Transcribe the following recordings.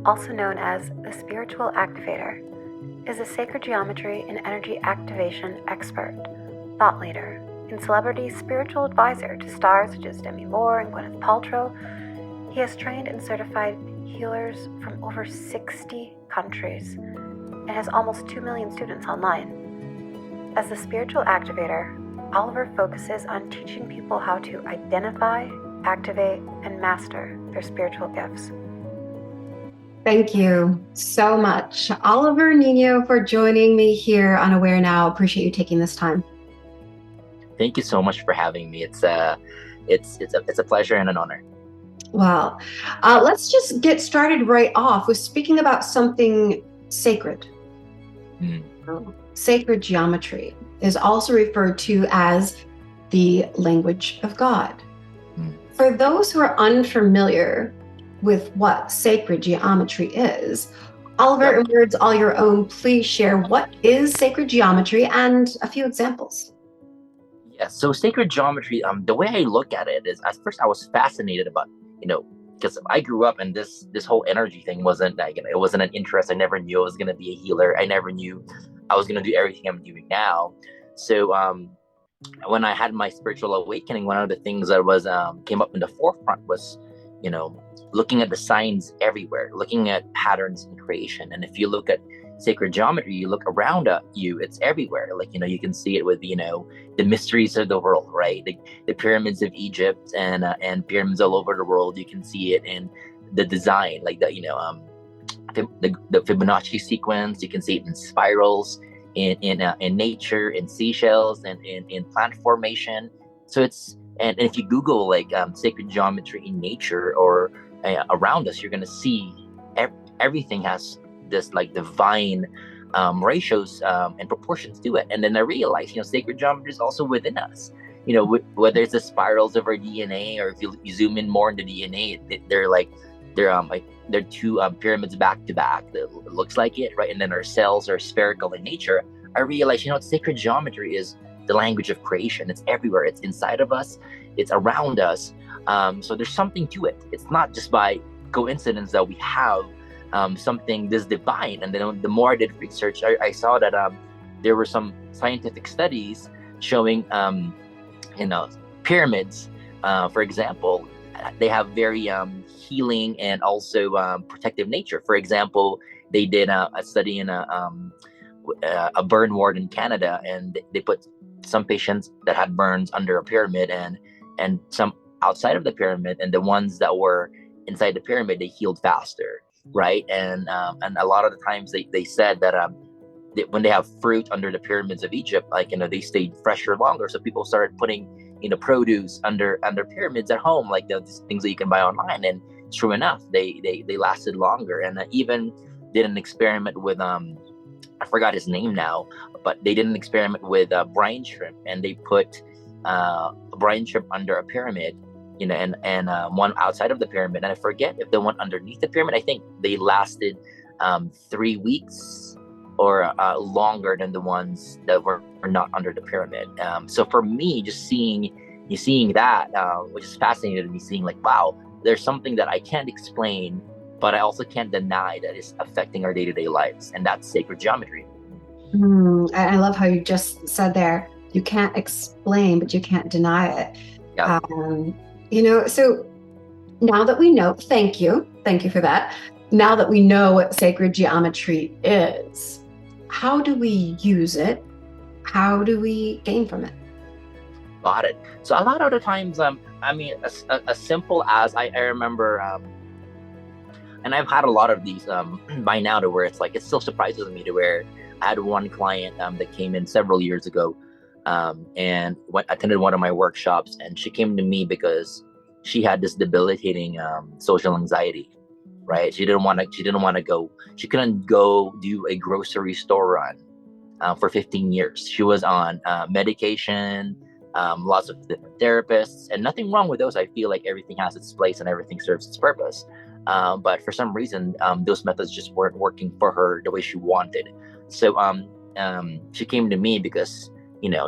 also known as the Spiritual Activator, is a sacred geometry and energy activation expert, thought leader, and celebrity spiritual advisor to stars such as Demi and Gwyneth Paltrow. He has trained and certified healers from over 60 countries and has almost 2 million students online. As the Spiritual Activator, Oliver focuses on teaching people how to identify, activate, and master their spiritual gifts. Thank you so much, Oliver Niño, for joining me here on AwareNow. Appreciate you taking this time. Thank you so much for having me. It's a pleasure and an honor. Well, let's just get started right off with speaking about something sacred. Sacred geometry is also referred to as the language of God. For those who are unfamiliar with what sacred geometry is, Oliver, in words all your own, please share what is sacred geometry and a few examples. Yeah, so sacred geometry, the way I look at it is, at first I was fascinated about, because I grew up and this whole energy thing wasn't like, it wasn't an interest. I never knew I was going to be a healer. I never knew I was going to do everything I'm doing now. So when I had my spiritual awakening, one of the things that was came up in the forefront was, looking at the signs everywhere, looking at patterns in creation. And if you look at sacred geometry, you look around you, it's everywhere. Like, you can see it with, the mysteries of the world, right? The pyramids of Egypt and pyramids all over the world. You can see it in the design, like the Fibonacci sequence. You can see it in spirals, in nature, in seashells, and in plant formation. So and if you Google sacred geometry in nature or around us, you're gonna see everything has this divine ratios and proportions to it. And then I realized, sacred geometry is also within us. Whether it's the spirals of our DNA, or if you zoom in more into DNA, they're two pyramids back to back. It looks like it, right? And then our cells are spherical in nature. I realized, sacred geometry is the language of creation. It's everywhere. It's inside of us. It's around us. So there's something to it. It's not just by coincidence that we have something this divine. And then the more I did research, I saw that there were some scientific studies showing, pyramids, for example, they have very healing and also protective nature. For example, they did a study in a burn ward in Canada, and they put some patients that had burns under a pyramid and some outside of the pyramid, and the ones that were inside the pyramid, they healed faster, right? And a lot of the times they said that when they have fruit under the pyramids of Egypt, they stayed fresher longer. So people started putting produce under pyramids at home, like these things that you can buy online, and true enough, they lasted longer. And I even did an experiment with I forgot his name now, but they did an experiment with brine shrimp, and they put brine shrimp under a pyramid, and one outside of the pyramid. And I forget if the one underneath the pyramid, I think they lasted 3 weeks or longer than the ones that were not under the pyramid. So for me, just seeing that, which is fascinating to me, seeing wow, there's something that I can't explain, but I also can't deny that is affecting our day-to-day lives, and that's sacred geometry. I love how you just said there, you can't explain, but you can't deny it. Yeah. So now that we know, thank you for that. Now that we know what sacred geometry is, how do we use it? How do we gain from it? Got it. So a lot of the times, as simple as I remember, and I've had a lot of these by now, to where it's it still surprises me, to where I had one client that came in several years ago, and attended one of my workshops, and she came to me because she had this debilitating social anxiety, right? She couldn't go do a grocery store run for 15 years. She was on medication, lots of different therapists, and nothing wrong with those. I feel like everything has its place and everything serves its purpose. But for some reason, those methods just weren't working for her the way she wanted. So she came to me because,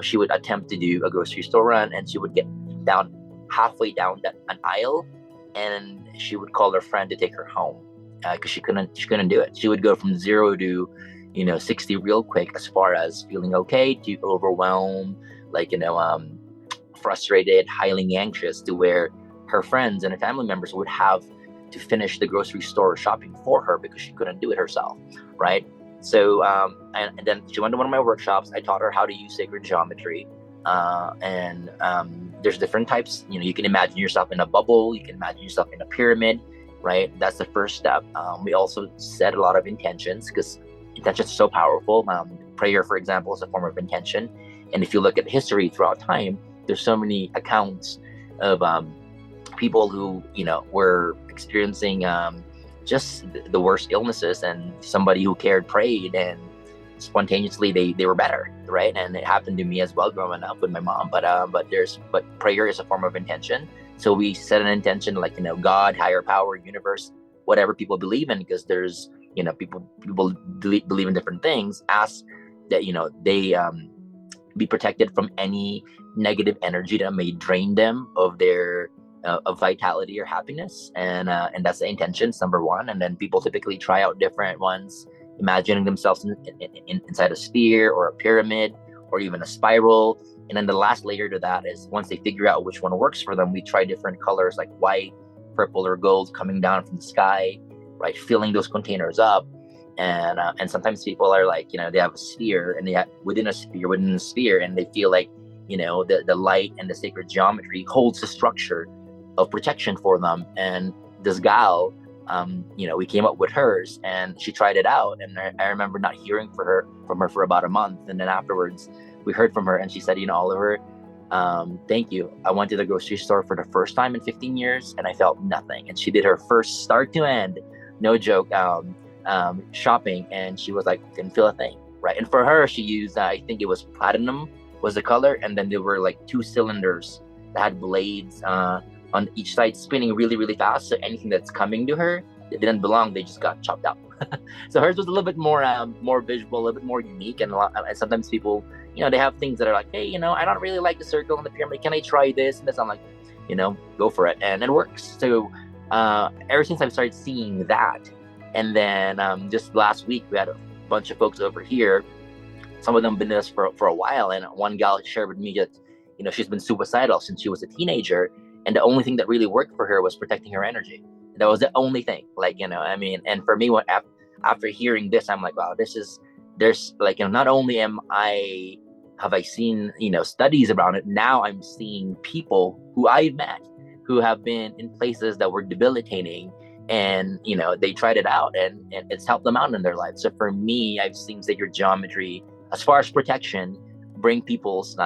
she would attempt to do a grocery store run, and she would get halfway down an aisle, and she would call her friend to take her home. because she couldn't do it. She would go from 0 to 60 real quick, as far as feeling okay to overwhelmed, like frustrated, highly anxious, to where her friends and her family members would have to finish the grocery store shopping for her because she couldn't do it herself, right? So and then she went to one of my workshops. I taught her how to use sacred geometry, and there's different types. You can imagine yourself in a bubble, you can imagine yourself in a pyramid, right? That's the first step. We also set a lot of intentions, because intentions are so powerful. Prayer, for example, is a form of intention. And if you look at history throughout time, there's so many accounts of people who were experiencing just the worst illnesses, and somebody who cared prayed, and spontaneously they were better, right? And it happened to me as well growing up with my mom. But prayer is a form of intention. So we set an intention, like God, higher power, universe, whatever people believe in, because there's people believe in different things. Ask that they be protected from any negative energy that may drain them of their of vitality or happiness, and that's the intentions, number one. And then people typically try out different ones, imagining themselves inside a sphere or a pyramid or even a spiral. And then the last layer to that is, once they figure out which one works for them, we try different colors like white, purple, or gold coming down from the sky, right? Filling those containers up. And sometimes people are like, they have a sphere, and they have within a sphere, and they feel like, the light and the sacred geometry holds the structure of protection for them. And this gal, we came up with hers, and she tried it out. And I remember not hearing from her for about a month. And then afterwards we heard from her, and she said, Oliver, thank you. I went to the grocery store for the first time in 15 years, and I felt nothing. And she did her first start to end, no joke, shopping, and she was like, didn't feel a thing, right? And for her, she used, I think it was platinum was the color, and then there were like 2 cylinders that had blades on each side spinning really, really fast. So anything that's coming to her that didn't belong, they just got chopped up. So hers was a little bit more visual, a little bit more unique. And sometimes people, they have things that are like, hey, I don't really like the circle and the pyramid. Can I try this? And this, I'm like, go for it. And it works. So ever since I've started seeing that, and then just last week, we had a bunch of folks over here. Some of them been with us for a while. And one gal shared with me that, she's been suicidal since she was a teenager. And the only thing that really worked for her was protecting her energy. That was the only thing. And for me, after hearing this, I'm like, wow, there's like, not only have I seen, studies around it, now I'm seeing people who I've met who have been in places that were debilitating, and, they tried it out, and it's helped them out in their life. So for me, I've seen sacred geometry, as far as protection, bring people's,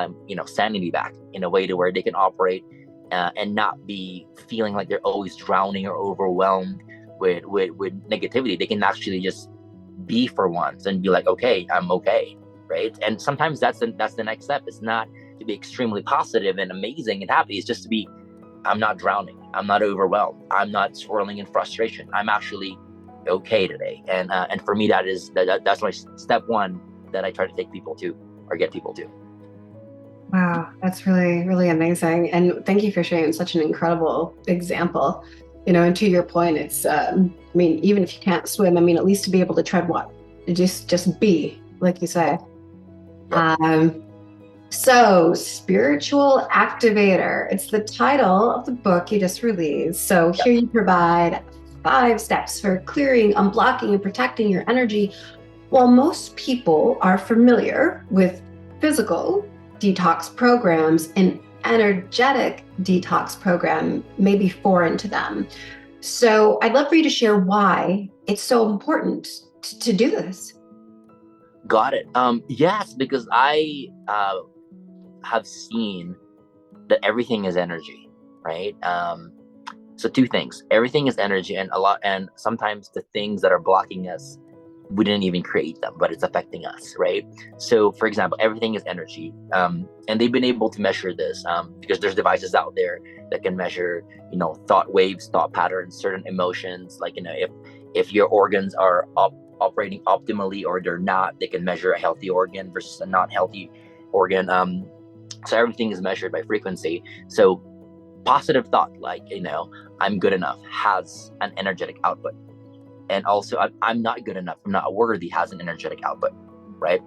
sanity back in a way to where they can operate and not be feeling like they're always drowning or overwhelmed with negativity. They can actually just be for once and be like, okay, I'm okay, right? And sometimes that's the next step. It's not to be extremely positive and amazing and happy. It's just to be, I'm not drowning, I'm not overwhelmed, I'm not swirling in frustration, I'm actually okay today. And for me, that's my step one that I try to take people to, or get people to. Wow, that's really, really amazing. And thank you for sharing such an incredible example. And to your point, it's, even if you can't swim, at least to be able to tread water, just be, like you say. Yep. So, Spiritual Activator, it's the title of the book you just released. So here you provide 5 steps for clearing, unblocking, and protecting your energy. While most people are familiar with physical detox programs, an energetic detox program may be foreign to them. So I'd love for you to share why it's so important to do this. Got it. Yes, because I have seen that everything is energy, right? So 2 things: everything is energy, and sometimes the things that are blocking us, we didn't even create them, but it's affecting us, right? So for example, everything is energy, and they've been able to measure this because there's devices out there that can measure, thought waves, thought patterns, certain emotions. Like, if your organs are operating optimally or they're not, they can measure a healthy organ versus a not healthy organ. So everything is measured by frequency. So positive thought, like, I'm good enough, has an energetic output, and also I'm not good enough, I'm not worthy, has an energetic output, right?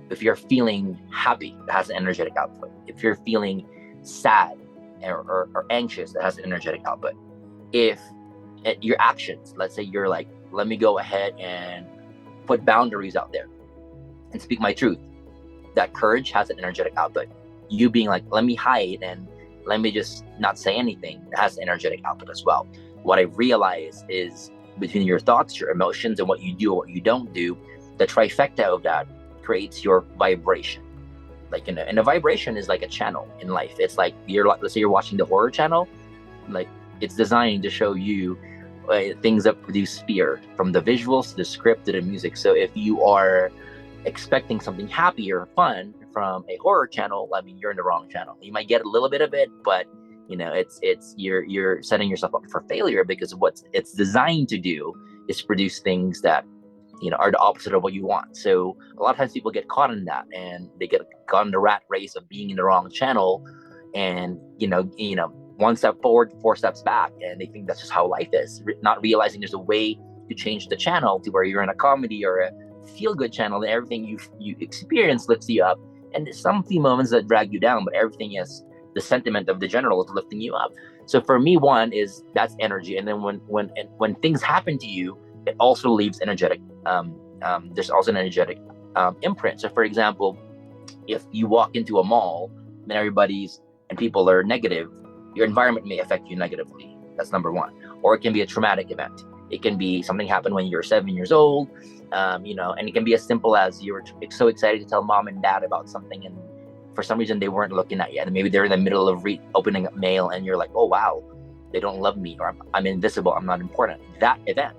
If you're feeling happy, that has an energetic output. If you're feeling sad or anxious, that has an energetic output. If your actions, let's say you're like, let me go ahead and put boundaries out there and speak my truth, that courage has an energetic output. You being like, let me hide and let me just not say anything, has an energetic output as well. What I realize is between your thoughts, your emotions, and what you do or what you don't do, the trifecta of that creates your vibration. Like, and a vibration is like a channel in life. It's like, let's say you're watching the horror channel, like it's designed to show you things that produce fear, from the visuals to the script to the music. So if you are expecting something happy or fun from a horror channel, I mean, you're in the wrong channel. You might get a little bit of it, but you're setting yourself up for failure, because what it's designed to do is produce things that are the opposite of what you want. So a lot of times people get caught in that, and they get caught in the rat race of being in the wrong channel, and one step forward, 4 steps back, and they think that's just how life is, not realizing there's a way to change the channel to where you're in a comedy or a feel-good channel, and everything you experience lifts you up, and there's some few moments that drag you down, but everything is the sentiment of the general is lifting you up. So for me, one is that's energy, and then when things happen to you, it also leaves energetic. There's also an energetic imprint. So for example, if you walk into a mall and people are negative, your environment may affect you negatively. That's number one. Or it can be a traumatic event. It can be something happened when you're 7 years old, and it can be as simple as you were so excited to tell mom and dad about something, and for some reason they weren't looking at you, and maybe they're in the middle of opening up mail, and you're like, oh wow, they don't love me, or I'm invisible, I'm not important. That event,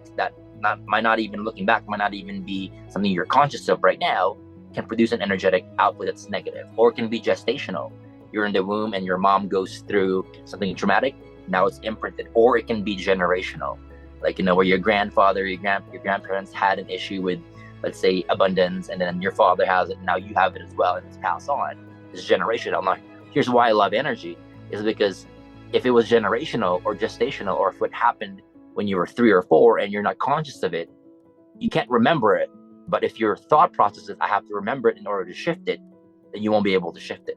might not even, looking back, might not even be something you're conscious of right now, can produce an energetic output that's negative. Or it can be gestational. You're in the womb and your mom goes through something traumatic, now it's imprinted. Or it can be generational, like where your grandfather, your grandparents had an issue with, let's say, abundance, and then your father has it, now you have it as well, and it's passed on. It's generational. Now, here's why I love energy, is because if it was generational or gestational, or if it happened when you were 3 or 4 and you're not conscious of it, you can't remember it. But if your thought process is, I have to remember it in order to shift it, then you won't be able to shift it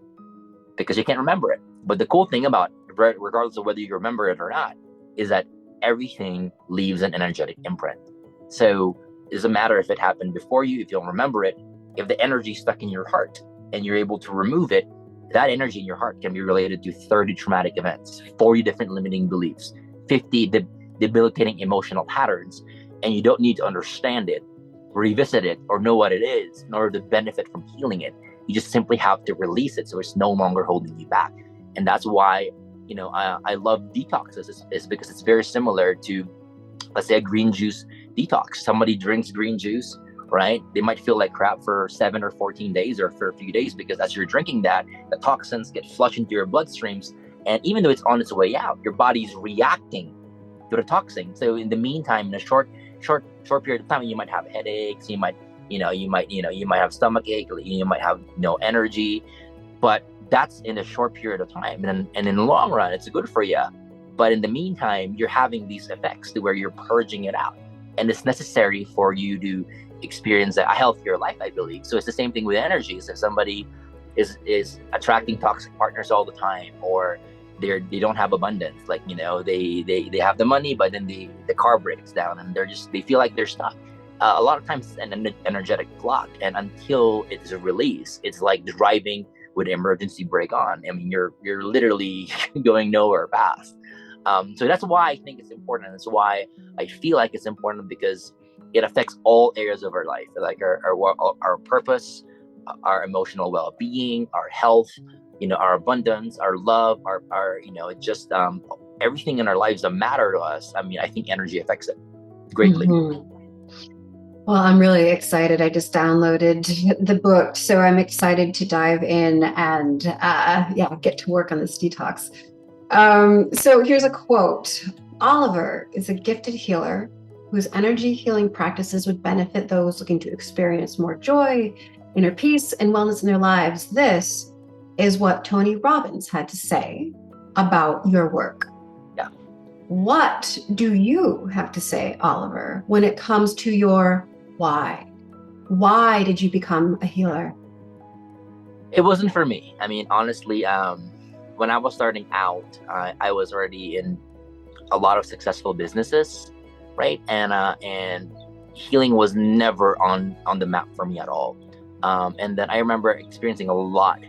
because you can't remember it. But the cool thing about it, regardless of whether you remember it or not, is that everything leaves an energetic imprint. So it doesn't matter if it happened before you, if you don't remember it, if the energy is stuck in your heart and you're able to remove it, that energy in your heart can be related to 30 traumatic events, 40 different limiting beliefs, 50 debilitating emotional patterns, and you don't need to understand it, revisit it, or know what it is in order to benefit from healing it. You just simply have to release it, so it's no longer holding you back. And that's why I love detoxes, is because it's very similar to, let's say, a green juice detox. Somebody drinks green juice, right? They might feel like crap for 7 or 14 days or for a few days, because as you're drinking that, the toxins get flushed into your bloodstreams, and even though it's on its way out, your body's reacting to the toxin. So in the meantime, in a short period of time, you might have headaches, you might have stomach ache, you might have no energy, but that's in a short period of time, and in the long run, it's good for you. But in the meantime, you're having these effects to where you're purging it out, and it's necessary for you to experience a healthier life, I believe. So it's the same thing with energy. So if somebody is attracting toxic partners all the time, or they don't have abundance, like they have the money, but then the car breaks down and they feel like they're stuck. A lot of times it's an energetic block, and until it's released, it's like driving with emergency brake on. I mean, you're literally going nowhere fast. So that's why I think it's important. That's why I feel like it's important, because it affects all areas of our life, like our purpose, our emotional well-being, our health, our abundance, our love, our just everything in our lives that matter to us. I mean, I think energy affects it greatly. Mm-hmm. Well, I'm really excited. I just downloaded the book, so I'm excited to dive in and get to work on this detox. So here's a quote. Oliver is a gifted healer whose energy healing practices would benefit those looking to experience more joy, inner peace, and wellness in their lives. This is what Tony Robbins had to say about your work. Yeah. What do you have to say, Oliver, when it comes to your why? Why did you become a healer? It wasn't for me. I mean, honestly, when I was starting out, I was already in a lot of successful businesses, right? And healing was never on the map for me at all. And then I remember experiencing a lot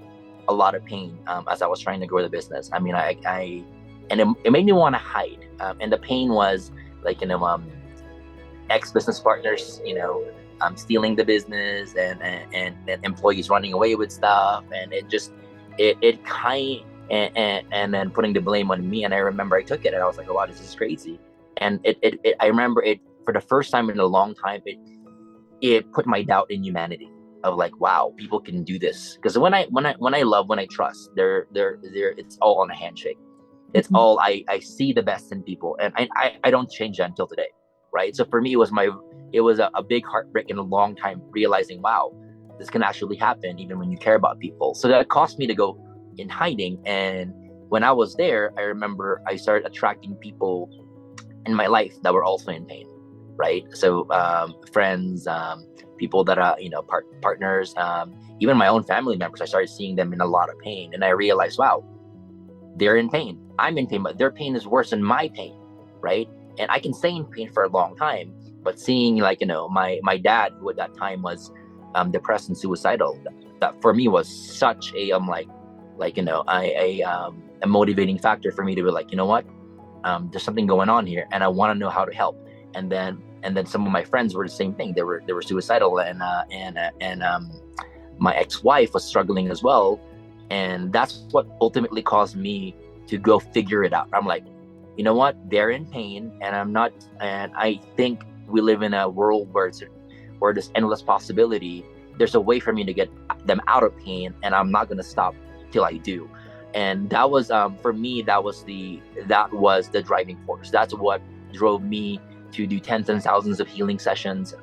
of pain as I was trying to grow the business. I mean, it made me want to hide. And the pain was like, ex-business partners, stealing the business and employees running away with stuff. And it kind and then putting the blame on me. And I remember I took it and I was like, oh, wow, this is crazy. And I remember it for the first time in a long time, it put my doubt in humanity of like, wow, people can do this. Because when I love, when I trust, it's all on a handshake. It's all, I see the best in people, and I don't change that until today, right? So for me, it was a big heartbreak in a long time, realizing, wow, this can actually happen even when you care about people. So that caused me to go in hiding. And when I was there, I remember I started attracting people in my life that were also in pain, right? So friends, people that are, partners, even my own family members, I started seeing them in a lot of pain. And I realized, wow, they're in pain. I'm in pain, but their pain is worse than my pain, right? And I can stay in pain for a long time, but seeing my dad, who at that time was depressed and suicidal, that for me was such a a motivating factor for me to be like, you know what, there's something going on here, and I want to know how to help. And then some of my friends were the same thing. They were suicidal, and my ex-wife was struggling as well. And that's what ultimately caused me to go figure it out. I'm like, you know what? They're in pain, and I think we live in a world where there's endless possibility. There's a way for me to get them out of pain, and I'm not going to stop till I do. And that was, for me, that was the driving force. That's what drove me to do tens and thousands of healing sessions,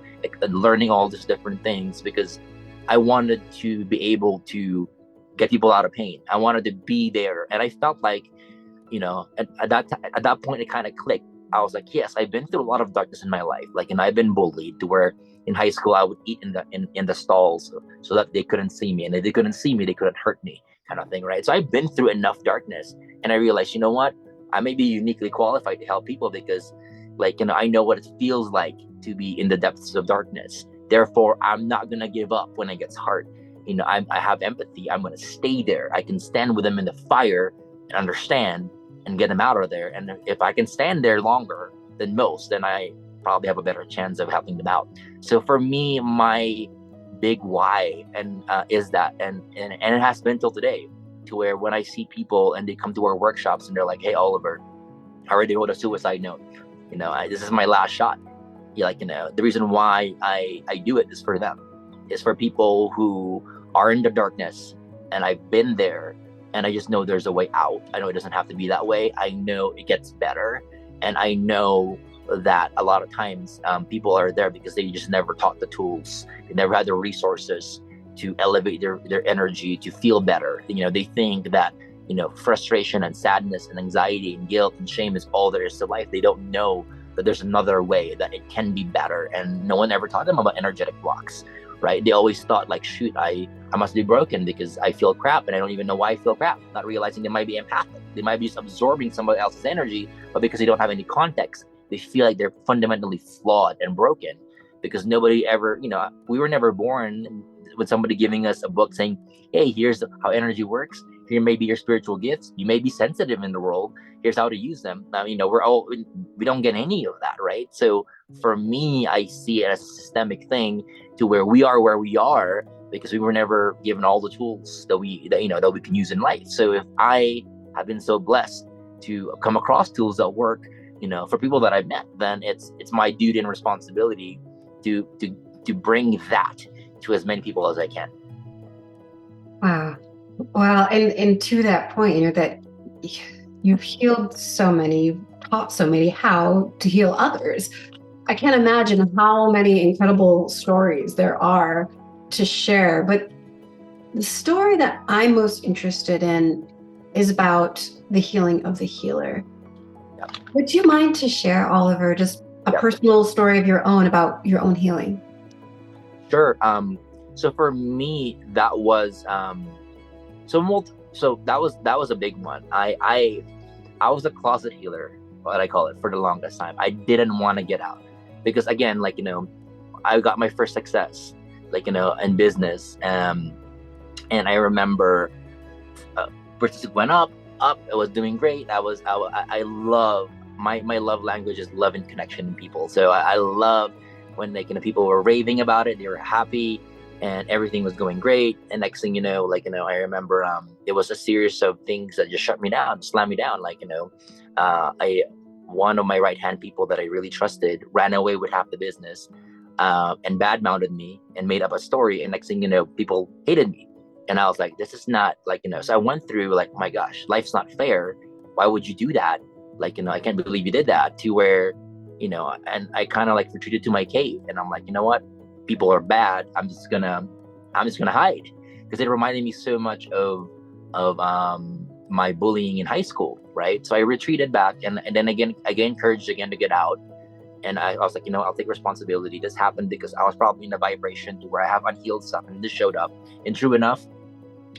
learning all these different things, because I wanted to be able to get people out of pain. I wanted to be there. And I felt like, at that point, it kind of clicked. I was like, yes, I've been through a lot of darkness in my life. Like, and I've been bullied to where in high school, I would eat in the stalls so that they couldn't see me. And if they couldn't see me, they couldn't hurt me, kind of thing, right? So I've been through enough darkness. And I realized, you know what? I may be uniquely qualified to help people because, I know what it feels like to be in the depths of darkness. Therefore, I'm not going to give up when it gets hard. I have empathy. I'm going to stay there. I can stand with them in the fire and understand and get them out of there. And if I can stand there longer than most, then I probably have a better chance of helping them out. So for me, my big why is that, and it has been till today, to where when I see people and they come to our workshops and they're like, hey, Oliver, I already wrote a suicide note. This is my last shot. The reason why I do it is for them. It's for people who are in the darkness, and I've been there, and I just know there's a way out. I know it doesn't have to be that way. I know it gets better, and I know that a lot of times people are there because they just never taught the tools. They never had the resources to elevate their energy, to feel better. They think that frustration and sadness and anxiety and guilt and shame is all there is to life. They don't know that there's another way, that it can be better. And no one ever taught them about energetic blocks, right? They always thought like, shoot, I must be broken because I feel crap and I don't even know why I feel crap. Not realizing they might be empathic. They might be just absorbing somebody else's energy, but because they don't have any context, they feel like they're fundamentally flawed and broken because nobody ever, we were never born with somebody giving us a book saying, hey, here's how energy works. Here may be your spiritual gifts. You may be sensitive in the world. Here's how to use them. Now, we don't get any of that, right? So for me, I see it as a systemic thing to where we are because we were never given all the tools that we can use in life. So if I have been so blessed to come across tools that work, for people that I've met, then it's my duty and responsibility to bring that to as many people as I can. Wow. Well, and to that point, that you've healed so many, you've taught so many how to heal others. I can't imagine how many incredible stories there are to share. But the story that I'm most interested in is about the healing of the healer. Would you mind to share, Oliver, just a personal story of your own about your own healing? Sure. So for me, that was so that was a big one. I was a closet healer, what I call it, for the longest time. I didn't want to get out because, again, like, I got my first success, like, in business, and I remember business went up. It was doing great. I love my love language is love and connection in people. So I love when, like, people were raving about it. They were happy and everything was going great. And next thing you know, like, I remember it was a series of things that just shut me down, slammed me down. Like, one of my right hand people that I really trusted ran away with half the business, and badmouthed me and made up a story. And next thing you know, people hated me. And I was like, this is not, like, so I went through, like, my gosh, life's not fair. Why would you do that? Like, I can't believe you did that, to where, and I kind of, like, retreated to my cave. And I'm like, you know what? People are bad. I'm just gonna hide, because it reminded me so much of my bullying in high school, right? So I retreated back, and then again, I get encouraged again to get out. And I was like, I'll take responsibility. This happened because I was probably in a vibration to where I have unhealed stuff, and this showed up. And true enough,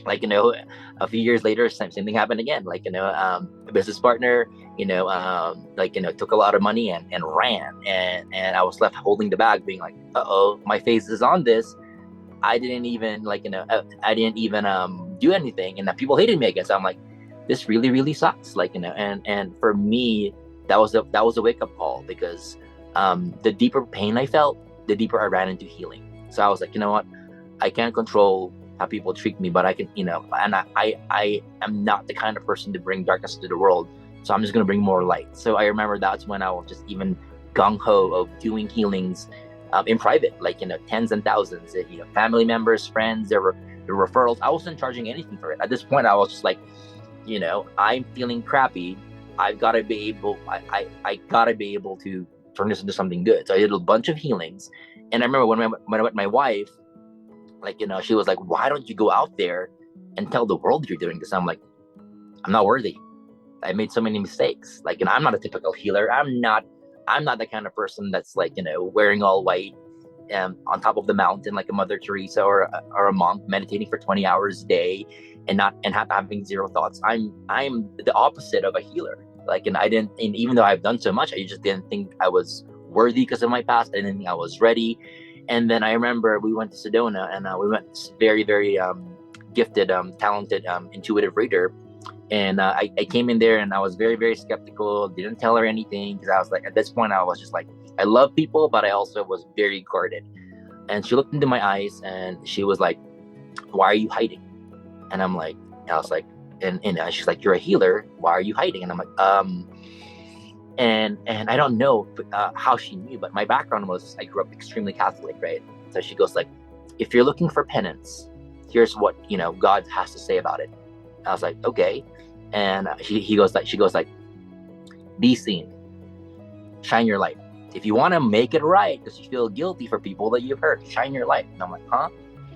like, a few years later, same thing happened again. Like, a business partner, took a lot of money and ran. And I was left holding the bag, being like, uh-oh, my face is on this. I didn't even, do anything. And that people hated me, I guess. I'm like, this really, really sucks. Like, and for me, that was a wake-up call, because the deeper pain I felt, the deeper I ran into healing. So I was like, you know what? I can't control how people treat me, but I can, and I am not the kind of person to bring darkness to the world. So I'm just going to bring more light. So I remember that's when I was just even gung-ho of doing healings in private, like, tens and thousands, family members, friends, there were referrals. I wasn't charging anything for it. At this point, I was just like, I'm feeling crappy. I've got to be able, I got to be able to turn this into something good. So I did a bunch of healings. And I remember when I met my wife, like, she was like, why don't you go out there and tell the world you're doing this? I'm like, I'm not worthy. I made so many mistakes. Like, I'm not a typical healer. I'm not the kind of person that's, like, wearing all white on top of the mountain like a Mother Teresa or a monk, meditating for 20 hours a day and having zero thoughts. I'm the opposite of a healer. Like, and even though I've done so much, I just didn't think I was worthy because of my past. I didn't think I was ready. And then I remember we went to Sedona, and we went very, very gifted, talented, intuitive reader. And I came in there and I was very, very skeptical, didn't tell her anything, because I was like, at this point, I was just like, I love people, but I also was very guarded. And she looked into my eyes and she was like, why are you hiding? And I was like, and she's like, you're a healer. Why are you hiding? And I'm like, and I don't know how she knew, but my background was, I grew up extremely Catholic, right? So she goes like, if you're looking for penance, here's what, God has to say about it. I was like, okay. And she goes like, be seen, shine your light. If you want to make it right, because you feel guilty for people that you've hurt, shine your light. And I'm like, huh?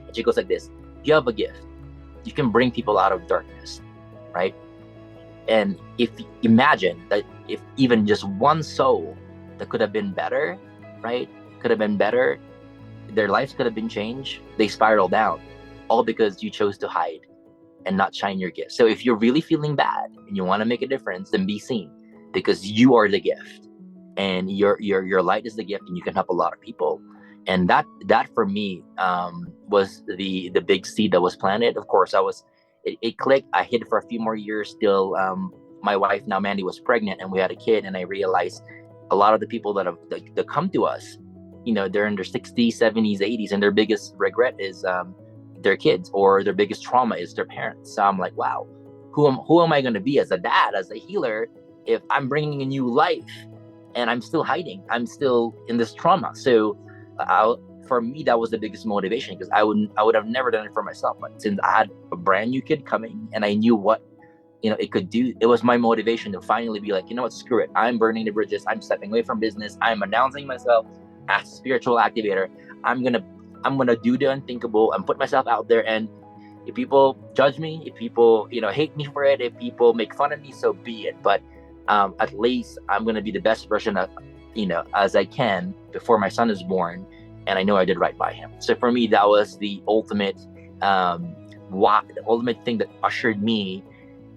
And she goes like this, you have a gift. You can bring people out of darkness, right? And if imagine that, if even just one soul that could have been better, right? Could have been better, their lives could have been changed, they spiral down, all because you chose to hide and not shine your gift. So if you're really feeling bad and you want to make a difference, then be seen, because you are the gift, and your light is the gift, and you can help a lot of people. And that for me was the big seed that was planted. Of course, it clicked. I hid for a few more years still. My wife, now Mandy, was pregnant, and we had a kid, and I realized a lot of the people that come to us, they're in their 60s, 70s, 80s, and their biggest regret is their kids, or their biggest trauma is their parents. So I'm like, wow, who am I going to be as a dad, as a healer, if I'm bringing a new life and I'm still hiding, I'm still in this trauma? So for me, that was the biggest motivation, because I would have never done it for myself. But since I had a brand new kid coming and I knew what it could do, it was my motivation to finally be like, what, screw it. I'm burning the bridges. I'm stepping away from business. I'm announcing myself as a spiritual activator. I'm gonna do the unthinkable and put myself out there. And if people judge me, if people hate me for it, if people make fun of me, so be it. But at least I'm going to be the best version of, as I can before my son is born. And I know I did right by him. So for me, that was the ultimate, the ultimate thing that ushered me.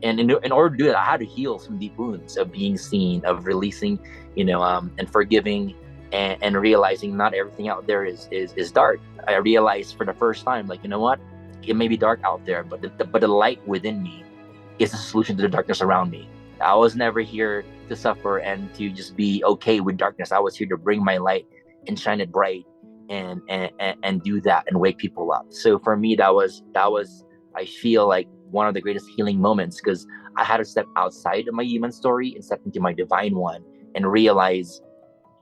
And in order to do that, I had to heal some deep wounds of being seen, of releasing, and forgiving, and realizing not everything out there is dark. I realized for the first time, like, you know what? It may be dark out there, but the light within me is the solution to the darkness around me. I was never here to suffer and to just be okay with darkness. I was here to bring my light and shine it bright and do that and wake people up. So for me, that was I feel like one of the greatest healing moments, because I had to step outside of my human story and step into my divine one and realize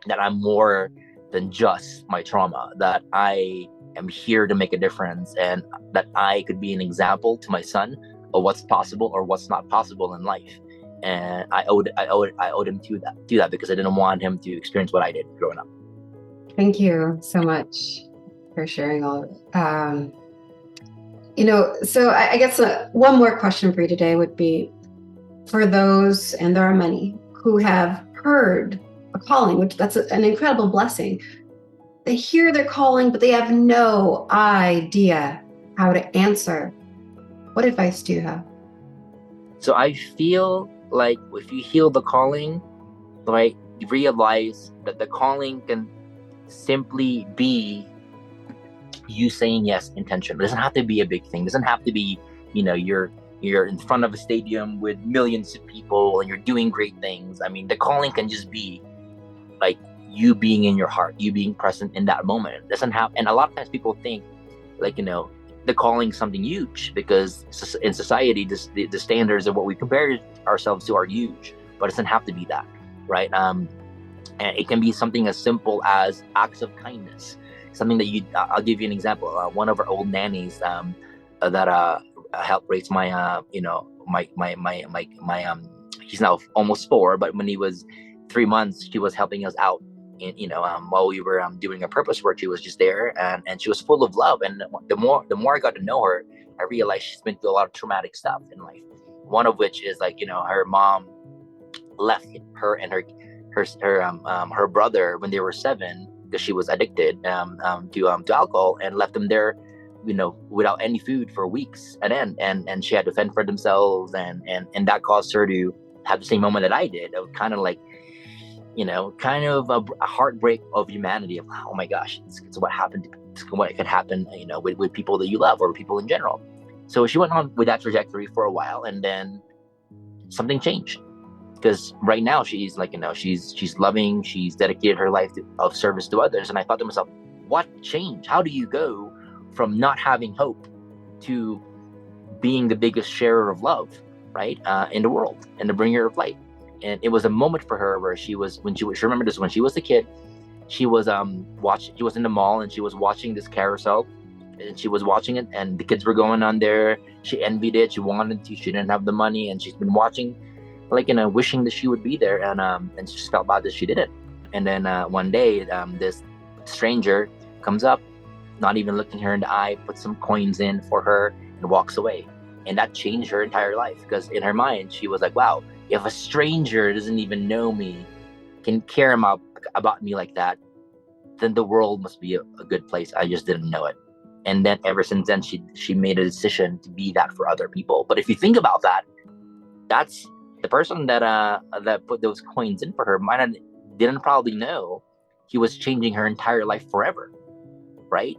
that I'm more than just my trauma, that I am here to make a difference, and that I could be an example to my son of what's possible or what's not possible in life. And I owed him to that because I didn't want him to experience what I did growing up. Thank you so much for sharing all of it. So I guess one more question for you today would be, for those, and there are many, who have heard a calling, which that's an incredible blessing. They hear their calling, but they have no idea how to answer. What advice do you have? So I feel like if you heal the calling, right, you realize that the calling can simply be you saying yes intentionally. It doesn't have to be a big thing. It doesn't have to be, you're in front of a stadium with millions of people and you're doing great things. I mean, the calling can just be like you being in your heart, you being present in that moment. It doesn't have, and a lot of times people think like, the calling is something huge, because in society, the standards of what we compare ourselves to are huge, but it doesn't have to be that, right? And it can be something as simple as acts of kindness. Something that I'll give you an example. One of our old nannies that helped raise my, he's now almost 4, but when he was 3 months, she was helping us out. And, while we were doing a purpose work, she was just there, and she was full of love. And the more I got to know her, I realized she's been through a lot of traumatic stuff in life. One of which is like, her mom left her and her brother when they were 7, because she was addicted to alcohol, and left them there, without any food for weeks at end, and she had to fend for themselves, and that caused her to have the same moment that I did, of kind of like, a heartbreak of humanity, of, oh my gosh, it's what happened, what could happen, with people that you love, or people in general. So she went on with that trajectory for a while, and then something changed. Because right now she's like, she's loving, she's dedicated her life of service to others. And I thought to myself, what changed? How do you go from not having hope to being the biggest sharer of love, right, in the world, and the bringer of light? And it was a moment for her where she remembered this, when she was a kid, she was she was in the mall, and she was watching this carousel, and she was watching it, and the kids were going on there. She envied it. She wanted to. She didn't have the money, and she's been watching, like, wishing that she would be there, and she just felt bad that she didn't. And then one day, this stranger comes up, not even looking her in the eye, puts some coins in for her, and walks away. And that changed her entire life, because in her mind, she was like, wow, if a stranger doesn't even know me, can care about me like that, then the world must be a good place. I just didn't know it. And then ever since then, she made a decision to be that for other people. But if you think about that, that's the person that put those coins in for her didn't probably know he was changing her entire life forever, right?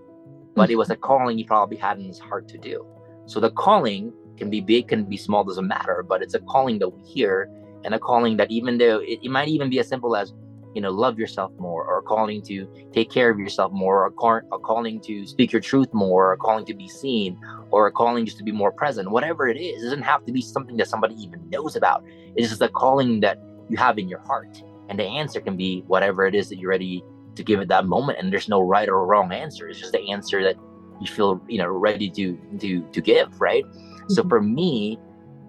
But it was a calling he probably had in his heart to do. So the calling can be big, can be small, doesn't matter, but it's a calling that we hear, and a calling that, even though it might even be as simple as, love yourself more, or a calling to take care of yourself more, or a calling to speak your truth more, or a calling to be seen, or a calling just to be more present. Whatever it is, it doesn't have to be something that somebody even knows about. It's just a calling that you have in your heart, and the answer can be whatever it is that you're ready to give at that moment. And there's no right or wrong answer. It's just the answer that you feel ready to give, right? Mm-hmm. So for me,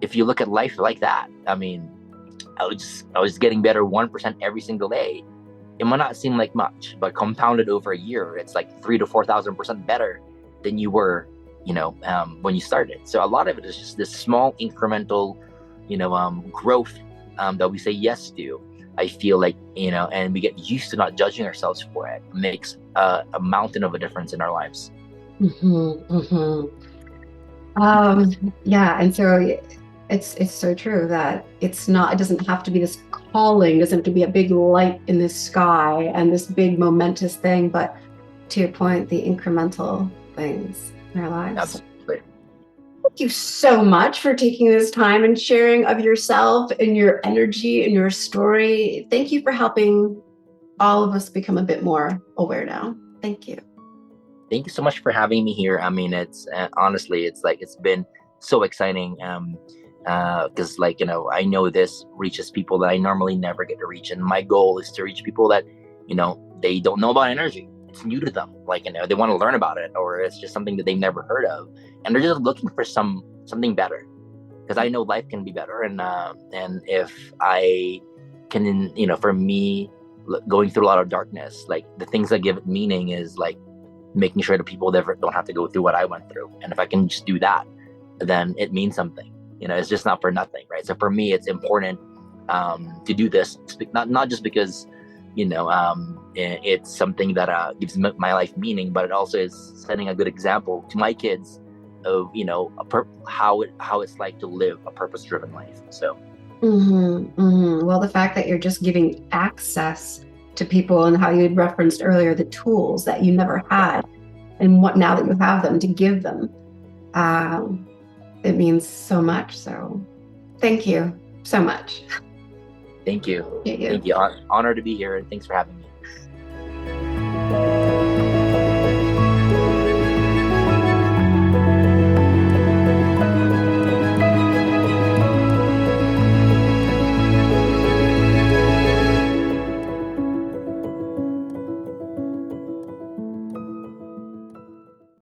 if you look at life like that, I mean, I was getting better 1% every single day. It might not seem like much, but compounded over a year, it's like 3,000 to 4,000% better than you were, when you started. So a lot of it is just this small incremental, growth that we say yes to, I feel like, and we get used to not judging ourselves for it, makes a mountain of a difference in our lives. Yeah, and so it's so true that it doesn't have to be this calling, doesn't have to be a big light in the sky and this big momentous thing, but to your point, the incremental things in our lives. Absolutely. Thank you so much for taking this time and sharing of yourself and your energy and your story. Thank you for helping all of us become a bit more aware now. Thank you. Thank you so much for having me here. I mean, it's honestly, it's been so exciting. Because I know this reaches people that I normally never get to reach, and my goal is to reach people that, they don't know about energy. It's new to them. They want to learn about it, or it's just something that they've never heard of, and they're just looking for something better. Because I know life can be better, and if I can, for me, going through a lot of darkness, the things that give it meaning is making sure that people never don't have to go through what I went through. And if I can just do that, then it means something. It's just not for nothing, right? So for me, it's important to do this, not just because, it's something that gives my life meaning, but it also is setting a good example to my kids of, how it's like to live a purpose-driven life. So. Well, the fact that you're just giving access to people, and how you had referenced earlier the tools that you never had, and what now that you have them to give them, it means so much. So thank you so much. Thank you. Thank you. Honor to be here, and thanks for having me.